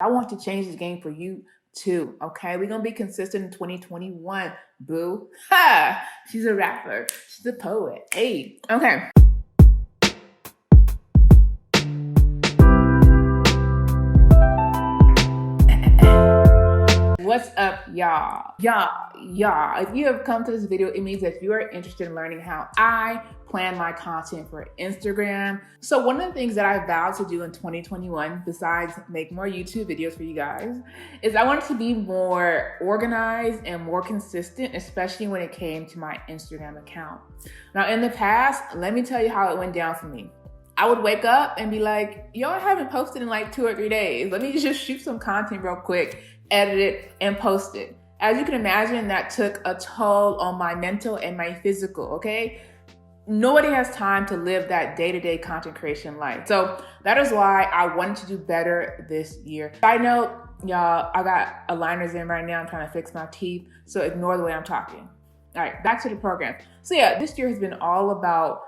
I want to change this game for you too, okay? We're gonna be consistent in 2021, boo. Ha! She's a rapper, she's a poet. Hey, okay. What's up, y'all? Y'all, if you have come to this video, it means that you are interested in learning how I plan my content for Instagram. So one of the things that I vowed to do in 2021, besides make more YouTube videos for you guys, is I wanted to be more organized and more consistent, especially when it came to my Instagram account. Now, in the past, let me tell you how it went down for me. I would wake up and be like, yo, I haven't posted in like 2 or 3 days. Let me just shoot some content real quick, edit it, and post it. As you can imagine, that took a toll on my mental and my physical, okay? Nobody has time to live that day-to-day content creation life. So that is why I wanted to do better this year. Side note, y'all, I got aligners in right now. I'm trying to fix my teeth, so ignore the way I'm talking. All right, back to the program. So yeah, this year has been all about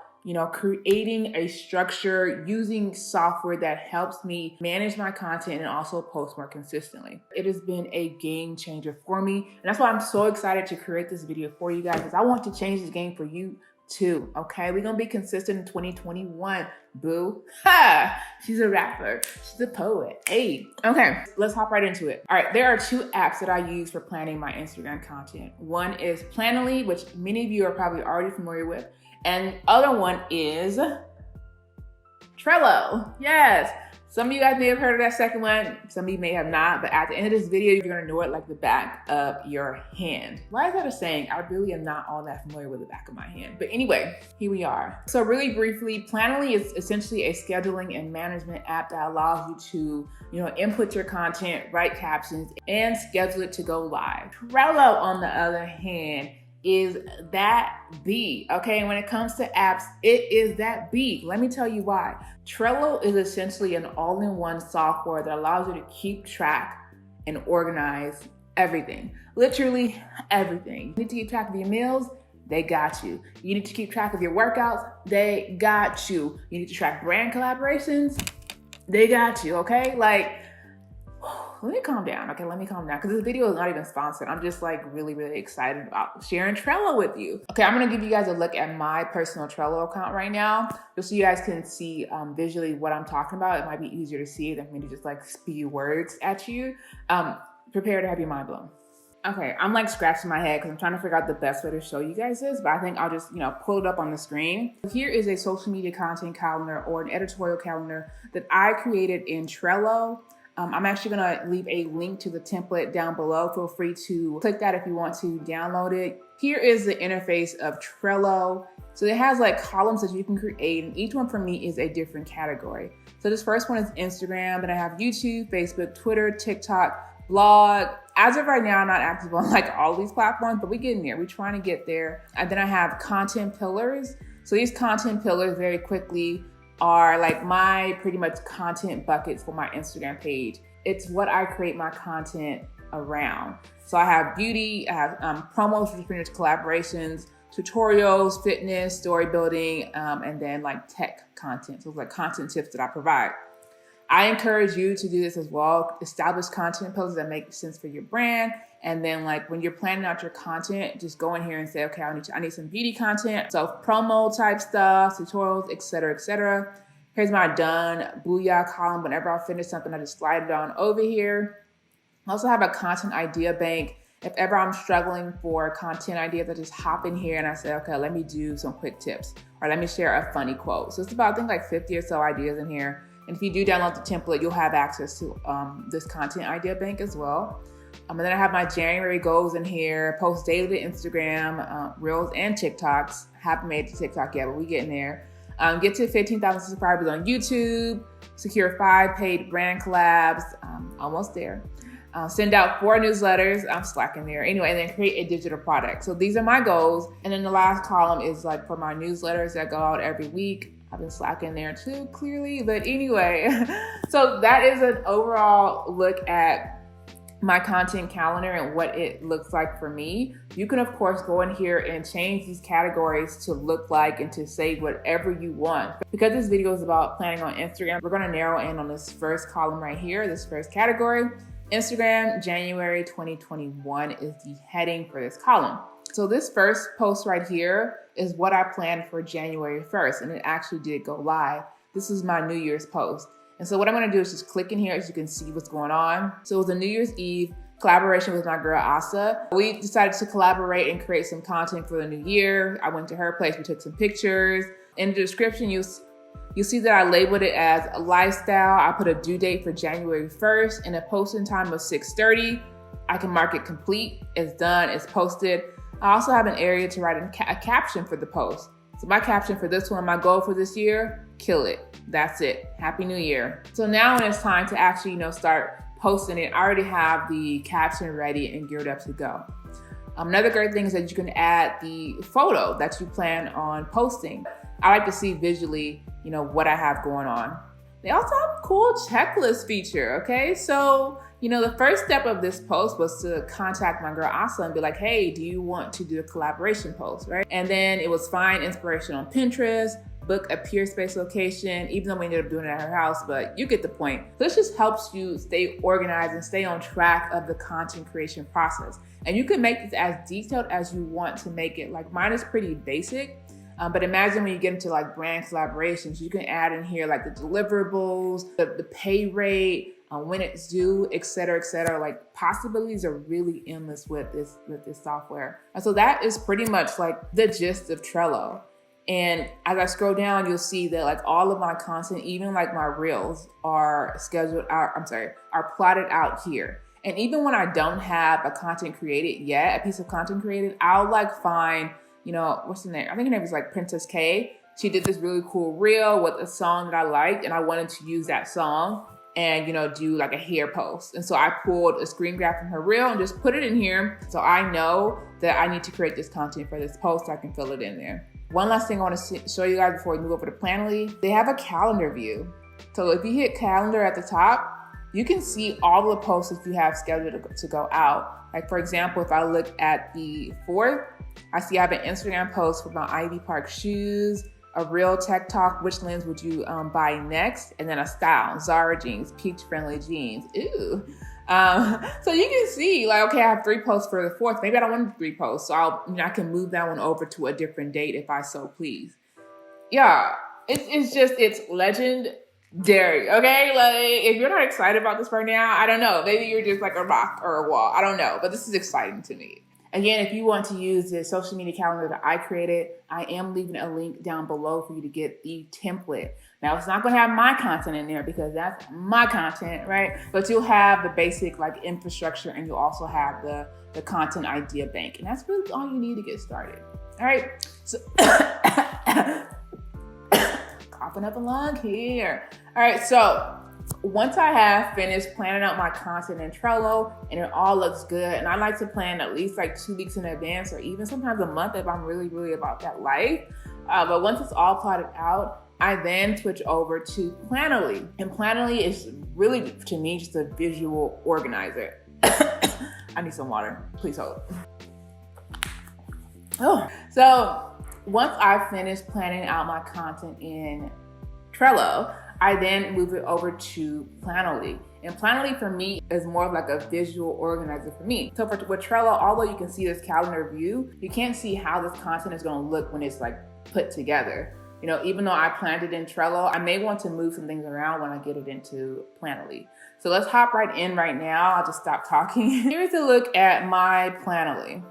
creating a structure, using software that helps me manage my content and also post more consistently. It has been a game changer for me. And that's why I'm so excited to create this video for you guys, because I want to change this game for you too, okay? We're gonna be consistent in 2021, boo. Ha! She's a rapper, she's a poet. Hey, okay, let's hop right into it. All right, there are 2 apps that I use for planning my Instagram content. One is Planoly, which many of you are probably already familiar with. And other one is Trello. Yes, some of you guys may have heard of that second one. Some of you may have not, but at the end of this video, you're gonna know it like the back of your hand. Why is that a saying? I really am not all that familiar with the back of my hand. But anyway, here we are. So really briefly, Planoly is essentially a scheduling and management app that allows you to, input your content, write captions, and schedule it to go live. Trello, on the other hand, is that B, okay? And when it comes to apps, it is that B. Let me tell you why. Trello is essentially an all-in-one software that allows you to keep track and organize everything. Literally everything. You need to keep track of your meals, they got you. You need to keep track of your workouts, they got you. You need to track brand collaborations, they got you, okay? Let me calm down, okay? Let me calm down, because this video is not even sponsored. I'm just really, really excited about sharing Trello with you. Okay, I'm gonna give you guys a look at my personal Trello account right now, just so you guys can see visually what I'm talking about. It might be easier to see than for me to just spew words at you. Prepare to have your mind blown. Okay, I'm scratching my head because I'm trying to figure out the best way to show you guys this, but I think I'll just, pull it up on the screen. Here is a social media content calendar or an editorial calendar that I created in Trello. I'm actually gonna leave a link to the template down below. Feel free to click that if you want to download it. Here is the interface of Trello. So it has columns that you can create, and each one for me is a different category. So this first one is Instagram, then I have YouTube, Facebook, Twitter, TikTok, blog. As of right now, I'm not active on all of these platforms, but we're getting there. We're trying to get there. And then I have content pillars. So these content pillars very quickly are my pretty much content buckets for my Instagram page. It's what I create my content around. So I have beauty, I have promos, which are collaborations, tutorials, fitness, story building, and then tech content. So it's content tips that I provide. I encourage you to do this as well. Establish content pillars that make sense for your brand. And then when you're planning out your content, just go in here and say, okay, I need some beauty content, self-promo type stuff, tutorials, et cetera, et cetera. Here's my done booyah column. Whenever I finish something, I just slide it on over here. I also have a content idea bank. If ever I'm struggling for content ideas, I just hop in here and I say, okay, let me do some quick tips, or let me share a funny quote. So it's about, I think 50 or so ideas in here. And if you do download the template, you'll have access to this content idea bank as well. And then I have my January goals in here, post daily to Instagram, Reels and TikToks. Haven't made it to TikTok yet, but we getting there. Get to 15,000 subscribers on YouTube, secure 5 paid brand collabs, almost there. Send out 4 newsletters, I'm slacking there. Anyway, and then create a digital product. So these are my goals. And then the last column is for my newsletters that go out every week. I've been slacking there too, clearly. But anyway, so that is an overall look at my content calendar and what it looks like for me, you can of course go in here and change these categories to look like and to say whatever you want. Because this video is about planning on Instagram, we're gonna narrow in on this first column right here, this first category. Instagram, January 2021 is the heading for this column. So this first post right here is what I planned for January 1st, and it actually did go live. This is my New Year's post. And so what I'm gonna do is just click in here so you can see what's going on. So it was a New Year's Eve collaboration with my girl Asa. We decided to collaborate and create some content for the new year. I went to her place, we took some pictures. In the description, you'll see that I labeled it as a lifestyle. I put a due date for January 1st and a posting time of 6:30. I can mark it complete, it's done, it's posted. I also have an area to write a caption for the post. So my caption for this one, my goal for this year, kill it. That's it. Happy New Year. So now when it's time to actually, start posting it, I already have the caption ready and geared up to go. Another great thing is that you can add the photo that you plan on posting. I like to see visually, what I have going on. They also have a cool checklist feature, okay? So, the first step of this post was to contact my girl Asa and be like, hey, do you want to do a collaboration post, right? And then it was find inspiration on Pinterest, book a Peerspace location, even though we ended up doing it at her house, but you get the point. This just helps you stay organized and stay on track of the content creation process. And you can make this as detailed as you want to make it. Like mine is pretty basic. But imagine when you get into like brand collaborations, you can add in here like the deliverables, the pay rate, when it's due, et cetera, et cetera. Like possibilities are really endless with this software. And so that is pretty much like the gist of Trello. And as I scroll down, you'll see that like all of my content, even like my reels are are plotted out here. And even when I don't have a content created yet, a piece of content created, I'll like find, what's her name? I think her name is like Princess K. She did this really cool reel with a song that I liked, and I wanted to use that song and, do like a hair post. And so I pulled a screen grab from her reel and just put it in here. So I know that I need to create this content for this post so I can fill it in there. One last thing I want to show you guys before we move over to Planoly. They have a calendar view. So if you hit calendar at the top, you can see all the posts that you have scheduled to go out. Like for example, if I look at the 4th, I see I have an Instagram post with my Ivy Park shoes, a real tech talk, which lens would you buy next? And then a style, Zara jeans, peach friendly jeans. Ooh. So you can see like, okay, I have 3 posts for the 4th. Maybe I don't want 3 posts. So I can move that one over to a different date if I so please. Yeah, it's legendary, okay? Like if you're not excited about this right now, I don't know. Maybe you're just like a rock or a wall. I don't know, but this is exciting to me. Again, if you want to use the social media calendar that I created, I am leaving a link down below for you to get the template. Now, it's not going to have my content in there because that's my content, right? But you'll have the basic like infrastructure, and you'll also have the content idea bank. And that's really all you need to get started. All right. So coughing up a lung here. All right. So once I have finished planning out my content in Trello and it all looks good, and I like to plan at least like 2 weeks in advance or even sometimes a month if I'm really, really about that life. But once it's all plotted out, I then switch over to Planoly. And Planoly is really, to me, just a visual organizer. I need some water. Please hold. Oh, so once I finish planning out my content in Trello, I then move it over to Planoly. And Planoly for me is more of like a visual organizer for me. So with Trello, although you can see this calendar view, you can't see how this content is gonna look when it's like put together. Even though I planned it in Trello, I may want to move some things around when I get it into Planoly. So let's hop right in right now. I'll just stop talking. Here's a look at my Planoly.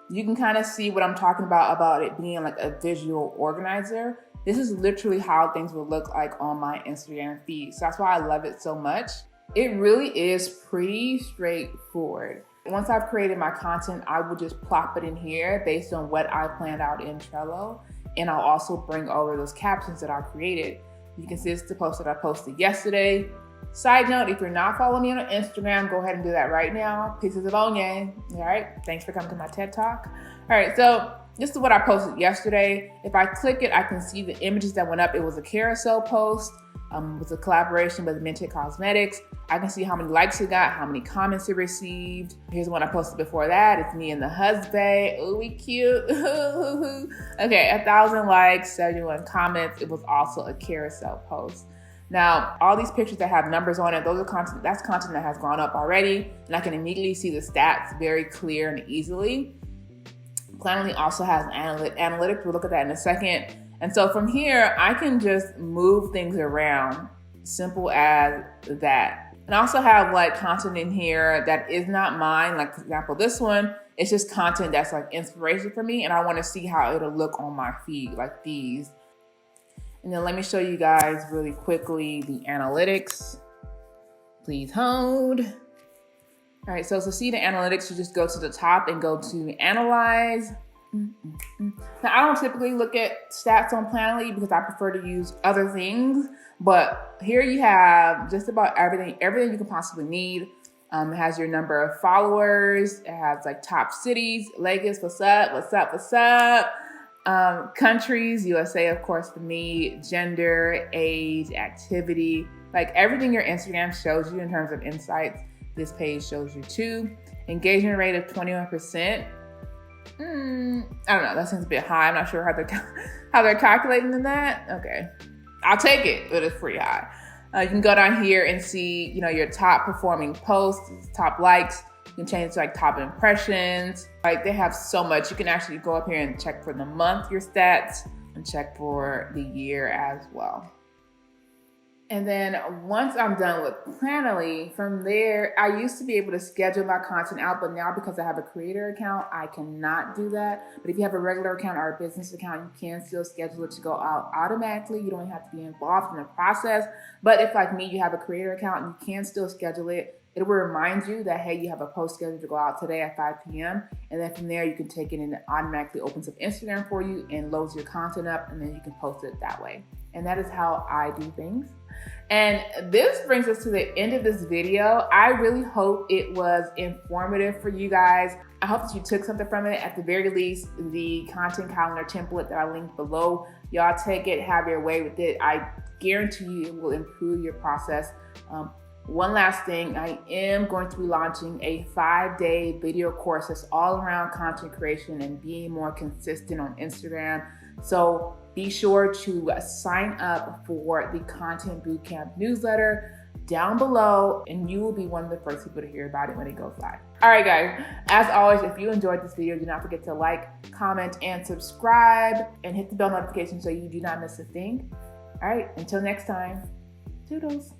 You can kind of see what I'm talking about it being like a visual organizer. This is literally how things will look like on my Instagram feed. So that's why I love it so much. It really is pretty straightforward. Once I've created my content, I will just plop it in here based on what I planned out in Trello. And I'll also bring over those captions that I created. You can see it's the post that I posted yesterday. Side note, if you're not following me on Instagram, go ahead and do that right now. Pieces of onion. All right. Thanks for coming to my TED Talk. All right. So this is what I posted yesterday. If I click it, I can see the images that went up. It was a carousel post. It was a collaboration with Minted Cosmetics. I can see how many likes it got, how many comments it received. Here's one I posted before that. It's me and the husband. Ooh, we cute. Okay, 1,000 likes, 71 comments. It was also a carousel post. Now, all these pictures that have numbers on it, that's content that has gone up already, and I can immediately see the stats very clear and easily. Planoly also has analytics. We'll look at that in a second. And so from here, I can just move things around, simple as that. And I also have like content in here that is not mine. Like for example, this one, it's just content that's like inspiration for me, and I want to see how it'll look on my feed, like these. And then let me show you guys really quickly the analytics. Please hold. All right, so to see the analytics, you just go to the top and go to analyze. Now, I don't typically look at stats on Planoly because I prefer to use other things, but here you have just about everything you can possibly need. It has your number of followers. It has like top cities, Lagos, what's up? Countries, USA, of course, for me, gender, age, activity, like everything your Instagram shows you in terms of insights, this page shows you too. Engagement rate of 21%. I don't know, that seems a bit high. I'm not sure how they're calculating in that. Okay, I'll take it, but it's pretty high. You can go down here and see, your top performing posts, top likes. You can change to like top impressions. Like they have so much. You can actually go up here and check for the month, your stats, and check for the year as well. And then once I'm done with Planoly, from there, I used to be able to schedule my content out, but now because I have a creator account, I cannot do that. But if you have a regular account or a business account, you can still schedule it to go out automatically. You don't have to be involved in the process. But if like me, you have a creator account, you can still schedule it. It will remind you that, hey, you have a post scheduled to go out today at 5 p.m. And then from there, you can take it and it automatically opens up Instagram for you and loads your content up, and then you can post it that way. And that is how I do things. And this brings us to the end of this video. I really hope it was informative for you guys. I hope that you took something from it. At the very least, the content calendar template that I linked below, y'all take it, have your way with it. I guarantee you it will improve your process. One last thing, I am going to be launching a 5-day video course that's all around content creation and being more consistent on Instagram. So be sure to sign up for the Content Bootcamp newsletter down below, and you will be one of the first people to hear about it when it goes live. All right, guys, as always, if you enjoyed this video, do not forget to like, comment, and subscribe, and hit the bell notification so you do not miss a thing. All right, until next time, toodles.